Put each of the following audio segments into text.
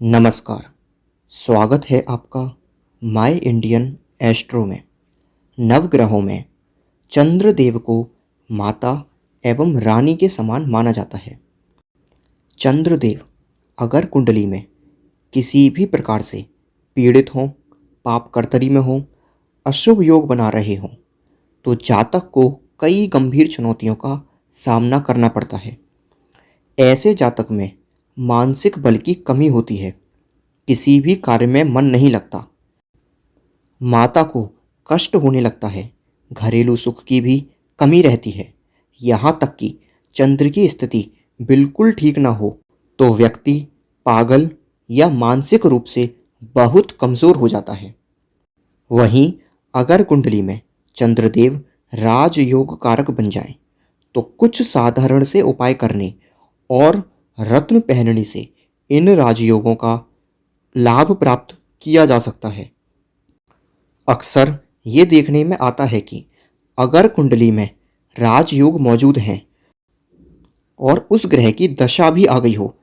नमस्कार। स्वागत है आपका माय इंडियन एस्ट्रो में। नवग्रहों में चंद्रदेव को माता एवं रानी के समान माना जाता है। चंद्रदेव अगर कुंडली में किसी भी प्रकार से पीड़ित हों, पाप कर्तरी में हों, अशुभ योग बना रहे हों, तो जातक को कई गंभीर चुनौतियों का सामना करना पड़ता है। ऐसे जातक में मानसिक बल की कमी होती है, किसी भी कार्य में मन नहीं लगता, माता को कष्ट होने लगता है, घरेलू सुख की भी कमी रहती है। यहाँ तक कि चंद्र की स्थिति बिल्कुल ठीक ना हो तो व्यक्ति पागल या मानसिक रूप से बहुत कमज़ोर हो जाता है। वहीं अगर कुंडली में चंद्रदेव राजयोग कारक बन जाए तो कुछ साधारण से उपाय करने और रत्न पहनने से इन राजयोगों का लाभ प्राप्त किया जा सकता है। अक्सर ये देखने में आता है कि अगर कुंडली में राजयोग मौजूद हैं और उस ग्रह की दशा भी आ गई हो,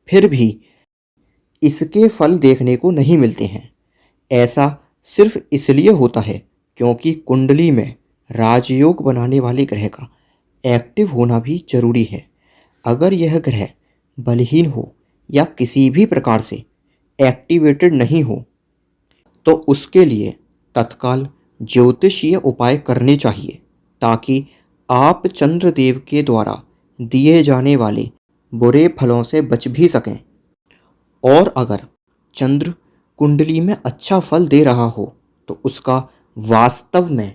फिर भी इसके फल देखने को नहीं मिलते हैं। ऐसा सिर्फ इसलिए होता है क्योंकि कुंडली में राजयोग बनाने वाले ग्रह का एक्टिव होना भी जरूरी है। अगर यह ग्रह बलहीन हो या किसी भी प्रकार से एक्टिवेटेड नहीं हो तो उसके लिए तत्काल ज्योतिषीय उपाय करने चाहिए ताकि आप चंद्रदेव के द्वारा दिए जाने वाले बुरे फलों से बच भी सकें। और अगर चंद्र कुंडली में अच्छा फल दे रहा हो तो उसका वास्तव में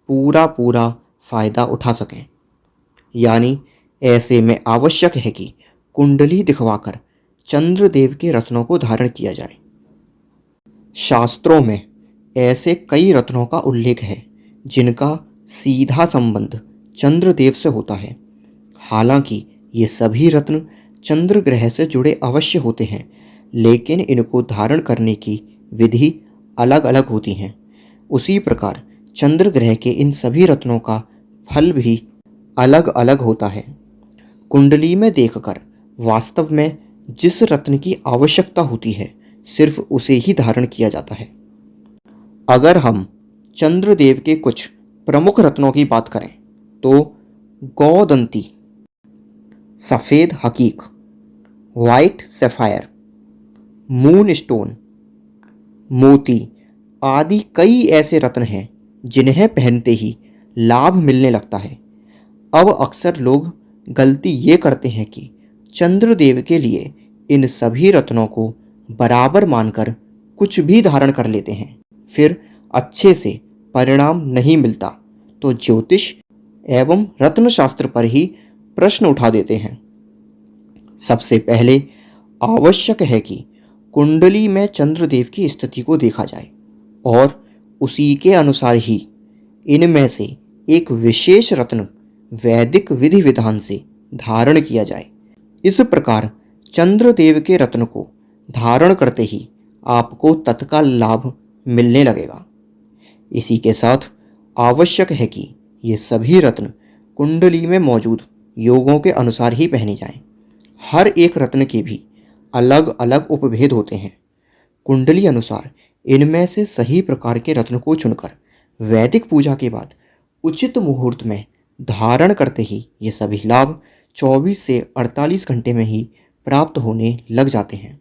पूरा पूरा फायदा उठा सकें। यानी ऐसे में आवश्यक है कि कुंडली दिखवाकर चंद्रदेव के रत्नों को धारण किया जाए। शास्त्रों में ऐसे कई रत्नों का उल्लेख है जिनका सीधा संबंध चंद्रदेव से होता है। हालांकि ये सभी रत्न चंद्र ग्रह से जुड़े अवश्य होते हैं, लेकिन इनको धारण करने की विधि अलग अलग होती हैं। उसी प्रकार चंद्र ग्रह के इन सभी रत्नों का फल भी अलग अलग होता है। कुंडली में देखकर वास्तव में जिस रत्न की आवश्यकता होती है सिर्फ उसे ही धारण किया जाता है। अगर हम चंद्रदेव के कुछ प्रमुख रत्नों की बात करें तो गौदंती, सफ़ेद हकीक, वाइट सैफायर, मून स्टोन, मोती आदि कई ऐसे रत्न हैं जिन्हें पहनते ही लाभ मिलने लगता है। अब अक्सर लोग गलती ये करते हैं कि चंद्रदेव के लिए इन सभी रत्नों को बराबर मानकर कुछ भी धारण कर लेते हैं, फिर अच्छे से परिणाम नहीं मिलता तो ज्योतिष एवं रत्न शास्त्र पर ही प्रश्न उठा देते हैं। सबसे पहले आवश्यक है कि कुंडली में चंद्रदेव की स्थिति को देखा जाए और उसी के अनुसार ही इनमें से एक विशेष रत्न वैदिक विधि विधान से धारण किया जाए। इस प्रकार चंद्रदेव के रत्न को धारण करते ही आपको तत्काल लाभ मिलने लगेगा। इसी के साथ आवश्यक है कि ये सभी रत्न कुंडली में मौजूद योगों के अनुसार ही पहने जाएं। हर एक रत्न के भी अलग अलग उपभेद होते हैं। कुंडली अनुसार इनमें से सही प्रकार के रत्न को चुनकर वैदिक पूजा के बाद उचित मुहूर्त में धारण करते ही ये सभी लाभ 24 से 48 घंटे में ही प्राप्त होने लग जाते हैं।